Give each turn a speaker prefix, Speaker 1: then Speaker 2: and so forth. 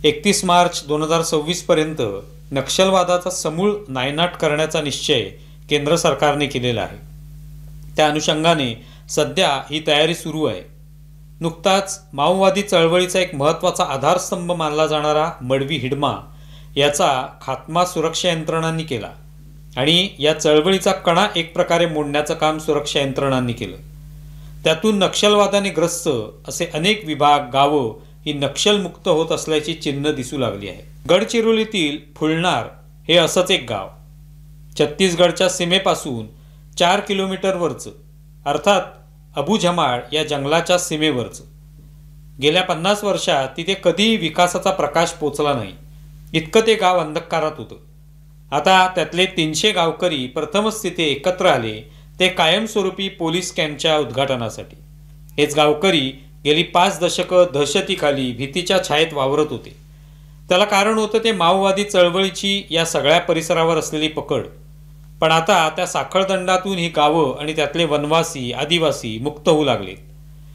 Speaker 1: 31 मार्च 2026 पर्यंत नक्षलवादाचा समूळ नायनाट करण्याचा निश्चय केंद्र सरकारने केलेला आहे। त्या अनुषंगाने सध्या ही तयारी सुरू आहे। नुकताच माओवादी चळवळीचा एक महत्त्वाचा आधारस्तंभ मानला जाणारा मडवी हिडमा याचा खात्मा सुरक्षा यंत्रणांनी केला आणि या चळवळीचा कणा एक प्रकारे मोडण्याचं काम सुरक्षा यंत्रणांनी केलं। त्यातून नक्षलवादाने ग्रस्त असे अनेक विभाग, गावं ही नक्षलमुक्त होत असल्याची चिन्ह दिसू लागली आहे। गडचिरोलीतील फुलनार हे असंच एक गाव, छत्तीसगडच्या सीमेपासून 4 किलोमीटरवरचं, अर्थात अबुझमाड या जंगलाच्या सीमेवरचं। गेल्या 50 वर्षात तिथे कधीही विकासाचा प्रकाश पोचला नाही, इतकं ते गाव अंधकारात होतं। आता त्यातले 300 गावकरी प्रथमच तिथे एकत्र आले, ते कायमस्वरूपी पोलीस कॅम्पच्या उद्घाटनासाठी। हेच गावकरी गेली 5 दशकं दहशतीखाली भीतीच्या छायेत वावरत होते। त्याला कारण होतं ते माओवादी चळवळीची या सगळ्या परिसरावर असलेली पकड। पण आता त्या साखळदंडातून ही गावं आणि त्यातले वनवासी, आदिवासी मुक्त होऊ लागले।